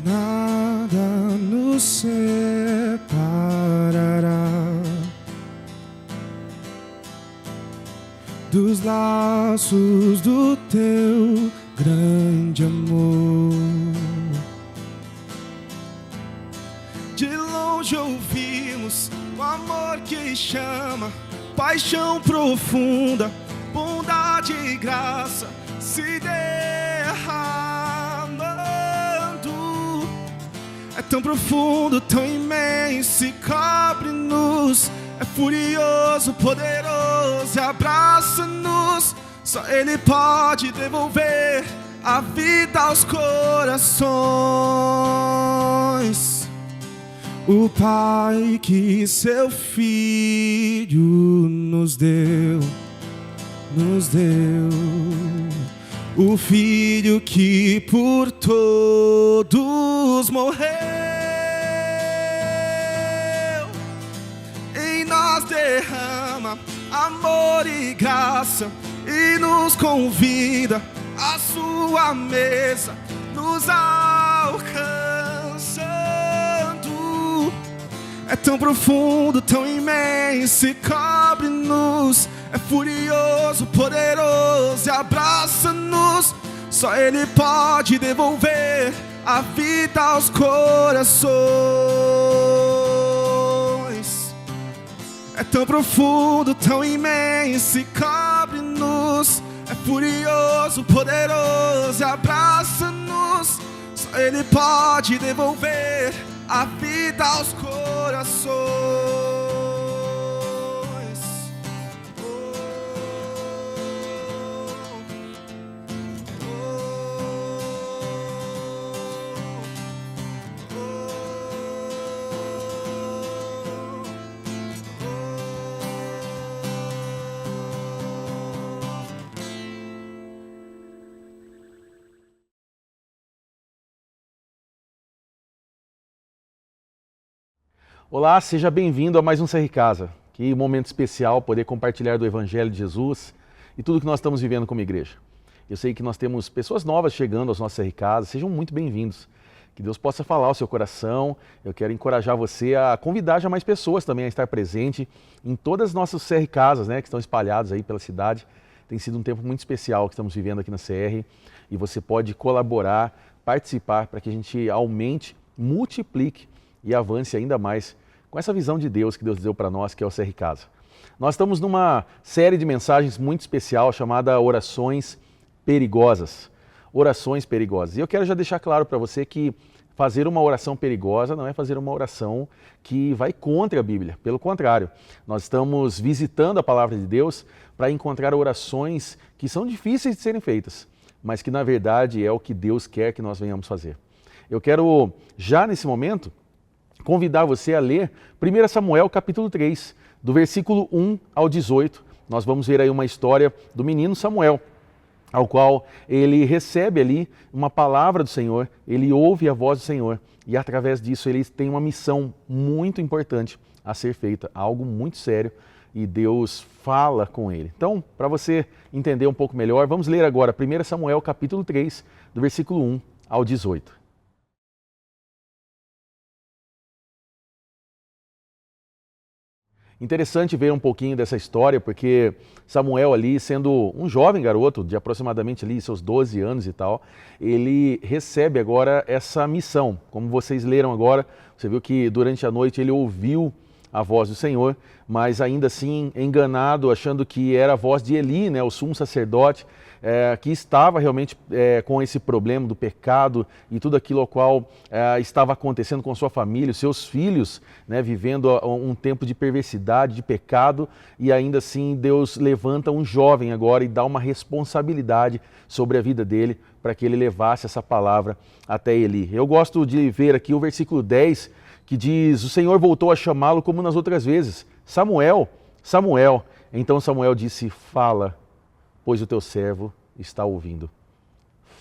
Nada nos separará dos laços do teu grande amor. De longe ouvimos o amor que chama, paixão profunda, bondade e graça se derramando. É tão profundo, tão imenso e cobre-nos. É furioso, poderoso, abraça-nos. Só Ele pode devolver a vida aos corações. O Pai que seu Filho nos deu. O Filho que por todos morreu. Em nós derrama amor e graça e nos convida à sua mesa, nos alcançando. É tão profundo, tão imenso e cobre-nos. É furioso, poderoso e abraça-nos. Só Ele pode devolver a vida aos corações. É tão profundo, tão imenso e cobre-nos. É furioso, poderoso e abraça-nos. Só Ele pode devolver a vida aos corações. Olá, seja bem-vindo a mais um CR Casa. Que momento especial poder compartilhar do Evangelho de Jesus e tudo que nós estamos vivendo como igreja. Eu sei que nós temos pessoas novas chegando aos nossos CR Casa, sejam muito bem-vindos. Que Deus possa falar ao seu coração. Eu quero encorajar você a convidar já mais pessoas também a estar presente em todas as nossas CR Casas, que estão espalhadas aí pela cidade. Tem sido um tempo muito especial que estamos vivendo aqui na CR e você pode colaborar, participar para que a gente aumente, multiplique e avance ainda mais com essa visão de Deus que Deus deu para nós, que é o CR Casa. Nós estamos numa série de mensagens muito especial chamada Orações Perigosas. Orações Perigosas. E eu quero já deixar claro para você que fazer uma oração perigosa não é fazer uma oração que vai contra a Bíblia. Pelo contrário, nós estamos visitando a Palavra de Deus para encontrar orações que são difíceis de serem feitas, mas que na verdade é o que Deus quer que nós venhamos fazer. Eu quero, já nesse momento, convidar você a ler 1 Samuel capítulo 3, do versículo 1 ao 18. Nós vamos ver aí uma história do menino Samuel, ao qual ele recebe ali uma palavra do Senhor, ele ouve a voz do Senhor e através disso ele tem uma missão muito importante a ser feita, algo muito sério, e Deus fala com ele. Então, para você entender um pouco melhor, vamos ler agora 1 Samuel capítulo 3, do versículo 1 ao 18. Interessante ver um pouquinho dessa história, porque Samuel ali, sendo um jovem garoto, de aproximadamente ali seus 12 anos e tal, ele recebe agora essa missão. Como vocês leram agora, você viu que durante a noite ele ouviu a voz do Senhor, mas ainda assim enganado, achando que era a voz de Eli, o sumo sacerdote, que estava realmente com esse problema do pecado e tudo aquilo ao qual estava acontecendo com sua família, os seus filhos, vivendo um tempo de perversidade, de pecado, e ainda assim Deus levanta um jovem agora e dá uma responsabilidade sobre a vida dele para que ele levasse essa palavra até Eli. Eu gosto de ver aqui o versículo 10, que diz: o Senhor voltou a chamá-lo como nas outras vezes. Samuel, Samuel. Então Samuel disse: fala, pois o teu servo está ouvindo.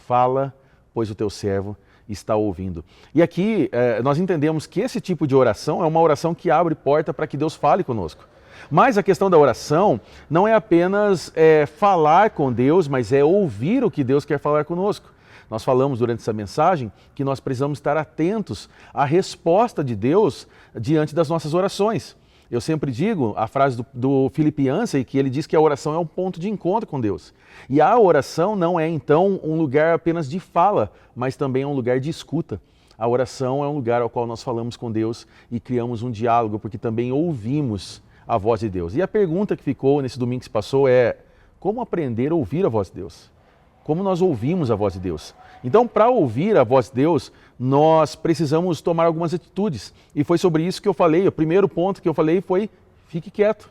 Fala, pois o teu servo está ouvindo. E aqui nós entendemos que esse tipo de oração é uma oração que abre porta para que Deus fale conosco. Mas a questão da oração não é apenas falar com Deus, mas é ouvir o que Deus quer falar conosco. Nós falamos durante essa mensagem que nós precisamos estar atentos à resposta de Deus diante das nossas orações. Eu sempre digo a frase do Philip Yancey, que ele diz que a oração é um ponto de encontro com Deus. E a oração não é então um lugar apenas de fala, mas também é um lugar de escuta. A oração é um lugar ao qual nós falamos com Deus e criamos um diálogo, porque também ouvimos a voz de Deus. E a pergunta que ficou nesse domingo que se passou é: como aprender a ouvir a voz de Deus? Como nós ouvimos a voz de Deus? Então, para ouvir a voz de Deus, nós precisamos tomar algumas atitudes. E foi sobre isso que eu falei. O primeiro ponto que eu falei foi: fique quieto.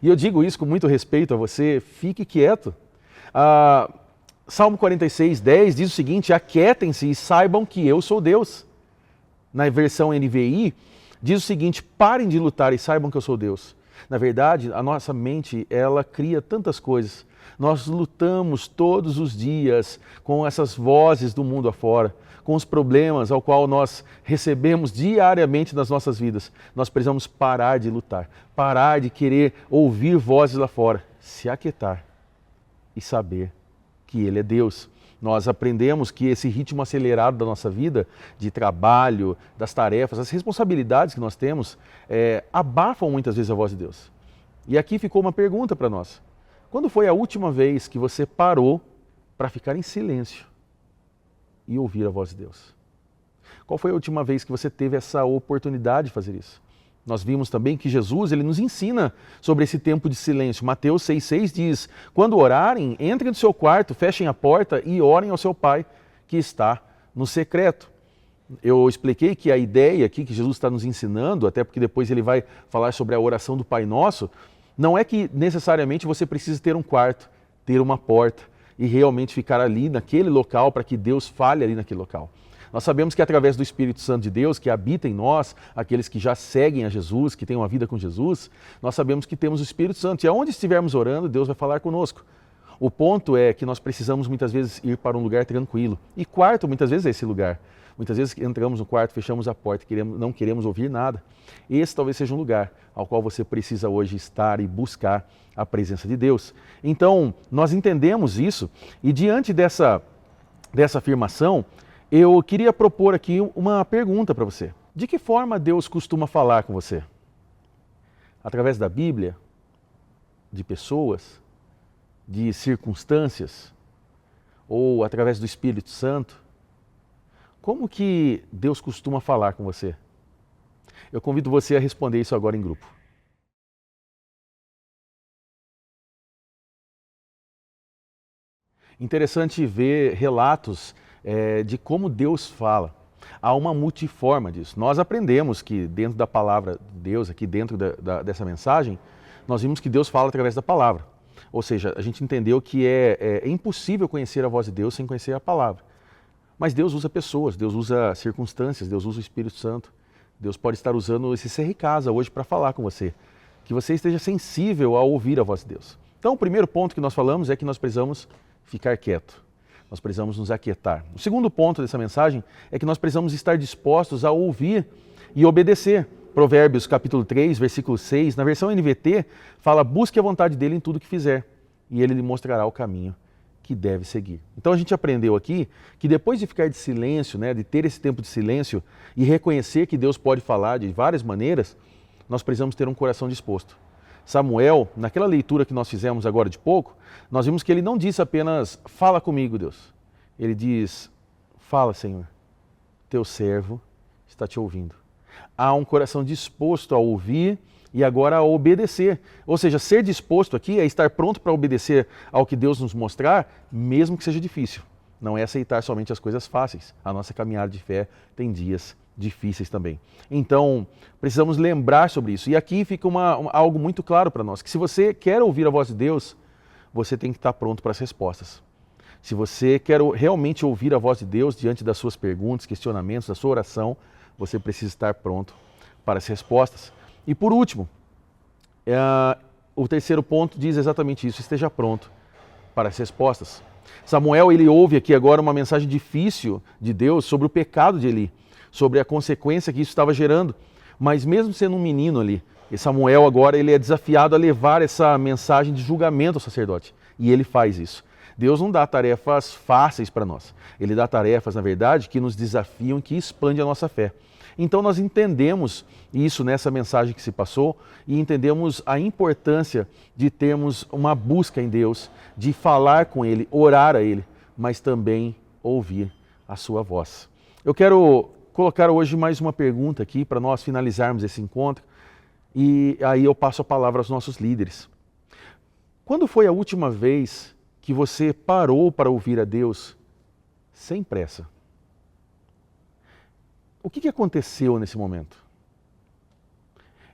E eu digo isso com muito respeito a você: fique quieto. Salmo 46, 10 diz o seguinte: aquietem-se e saibam que eu sou Deus. Na versão NVI, diz o seguinte: parem de lutar e saibam que eu sou Deus. Na verdade, a nossa mente, ela cria tantas coisas. Nós lutamos todos os dias com essas vozes do mundo afora, com os problemas ao qual nós recebemos diariamente nas nossas vidas. Nós precisamos parar de lutar, parar de querer ouvir vozes lá fora, se aquietar e saber que Ele é Deus. Nós aprendemos que esse ritmo acelerado da nossa vida, de trabalho, das tarefas, as responsabilidades que nós temos, abafam muitas vezes a voz de Deus. E aqui ficou uma pergunta para nós. Quando foi a última vez que você parou para ficar em silêncio e ouvir a voz de Deus? Qual foi a última vez que você teve essa oportunidade de fazer isso? Nós vimos também que Jesus, ele nos ensina sobre esse tempo de silêncio. Mateus 6,6 diz: quando orarem, entrem no seu quarto, fechem a porta e orem ao seu Pai que está no secreto. Eu expliquei que a ideia aqui que Jesus está nos ensinando, até porque depois ele vai falar sobre a oração do Pai Nosso, não é que necessariamente você precisa ter um quarto, ter uma porta e realmente ficar ali naquele local para que Deus fale ali naquele local. Nós sabemos que através do Espírito Santo de Deus, que habita em nós, aqueles que já seguem a Jesus, que têm uma vida com Jesus, nós sabemos que temos o Espírito Santo. E aonde estivermos orando, Deus vai falar conosco. O ponto é que nós precisamos muitas vezes ir para um lugar tranquilo. E quarto, muitas vezes, é esse lugar. Muitas vezes entramos no quarto, fechamos a porta, não queremos ouvir nada. Esse talvez seja um lugar ao qual você precisa hoje estar e buscar a presença de Deus. Então, nós entendemos isso e diante dessa afirmação, eu queria propor aqui uma pergunta para você. De que forma Deus costuma falar com você? Através da Bíblia? De pessoas? De circunstâncias? Ou através do Espírito Santo? Como que Deus costuma falar com você? Eu convido você a responder isso agora em grupo. Interessante ver relatos de como Deus fala. Há uma multiforma disso. Nós aprendemos que dentro da palavra de Deus, aqui dentro dessa mensagem, nós vimos que Deus fala através da palavra. Ou seja, a gente entendeu que é impossível conhecer a voz de Deus sem conhecer a palavra. Mas Deus usa pessoas, Deus usa circunstâncias, Deus usa o Espírito Santo. Deus pode estar usando esse Ser em Casa hoje para falar com você. Que você esteja sensível a ouvir a voz de Deus. Então, o primeiro ponto que nós falamos é que nós precisamos ficar quieto. Nós precisamos nos aquietar. O segundo ponto dessa mensagem é que nós precisamos estar dispostos a ouvir e obedecer. Provérbios capítulo 3, versículo 6, na versão NVT, fala: busque a vontade dele em tudo que fizer, e ele lhe mostrará o caminho que deve seguir. Então a gente aprendeu aqui que depois de ficar de silêncio, de ter esse tempo de silêncio e reconhecer que Deus pode falar de várias maneiras, nós precisamos ter um coração disposto. Samuel, naquela leitura que nós fizemos agora de pouco, nós vimos que ele não disse apenas: fala comigo, Deus. Ele diz: fala, Senhor, teu servo está te ouvindo. Há um coração disposto a ouvir e agora a obedecer. Ou seja, ser disposto aqui é estar pronto para obedecer ao que Deus nos mostrar, mesmo que seja difícil. Não é aceitar somente as coisas fáceis. A nossa caminhada de fé tem dias difíceis também. Então, precisamos lembrar sobre isso. E aqui fica algo muito claro para nós, que se você quer ouvir a voz de Deus, você tem que estar pronto para as respostas. Se você quer realmente ouvir a voz de Deus diante das suas perguntas, questionamentos, da sua oração, você precisa estar pronto para as respostas. E por último, o terceiro ponto diz exatamente isso: esteja pronto para as respostas. Samuel, ele ouve aqui agora uma mensagem difícil de Deus sobre o pecado de Eli, sobre a consequência que isso estava gerando. Mas mesmo sendo um menino ali, E Samuel agora ele é desafiado a levar essa mensagem de julgamento ao sacerdote. E ele faz isso. Deus não dá tarefas fáceis para nós. Ele dá tarefas, na verdade, que nos desafiam, que expandem a nossa fé. Então nós entendemos isso nessa mensagem que se passou e entendemos a importância de termos uma busca em Deus, de falar com Ele, orar a Ele, mas também ouvir a sua voz. Eu quero colocar hoje mais uma pergunta aqui para nós finalizarmos esse encontro e aí eu passo a palavra aos nossos líderes. Quando foi a última vez que você parou para ouvir a Deus sem pressa? O que aconteceu nesse momento?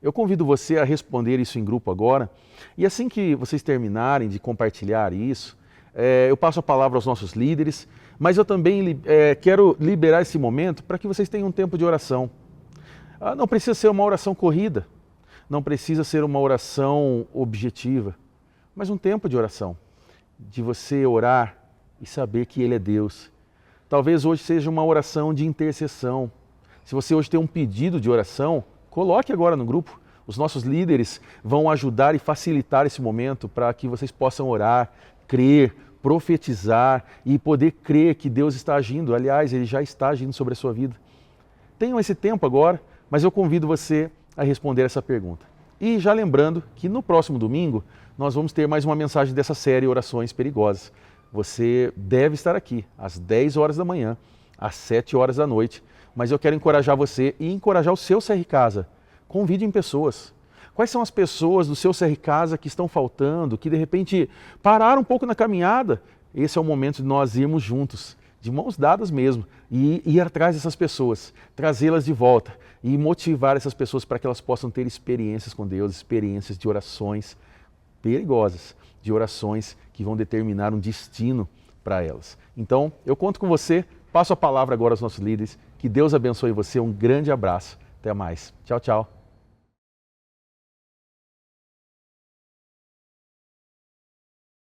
Eu convido você a responder isso em grupo agora e assim que vocês terminarem de compartilhar isso, eu passo a palavra aos nossos líderes, mas eu também quero liberar esse momento para que vocês tenham um tempo de oração. Não precisa ser uma oração corrida, não precisa ser uma oração objetiva, mas um tempo de oração, de você orar e saber que Ele é Deus. Talvez hoje seja uma oração de intercessão. Se você hoje tem um pedido de oração, coloque agora no grupo. Os nossos líderes vão ajudar e facilitar esse momento para que vocês possam orar, crer, profetizar e poder crer que Deus está agindo. Aliás, Ele já está agindo sobre a sua vida. Tenham esse tempo agora, mas eu convido você a responder essa pergunta. E já lembrando que no próximo domingo nós vamos ter mais uma mensagem dessa série Orações Perigosas. Você deve estar aqui às 10 horas da manhã, às 7 horas da noite, mas eu quero encorajar você e encorajar o seu CR Casa. Convide em pessoas. Quais são as pessoas do seu CR Casa que estão faltando, que de repente pararam um pouco na caminhada? Esse é o momento de nós irmos juntos, de mãos dadas mesmo, e ir atrás dessas pessoas, trazê-las de volta e motivar essas pessoas para que elas possam ter experiências com Deus, experiências de orações perigosas, de orações que vão determinar um destino para elas. Então, eu conto com você, passo a palavra agora aos nossos líderes, que Deus abençoe você, um grande abraço, até mais, tchau, tchau.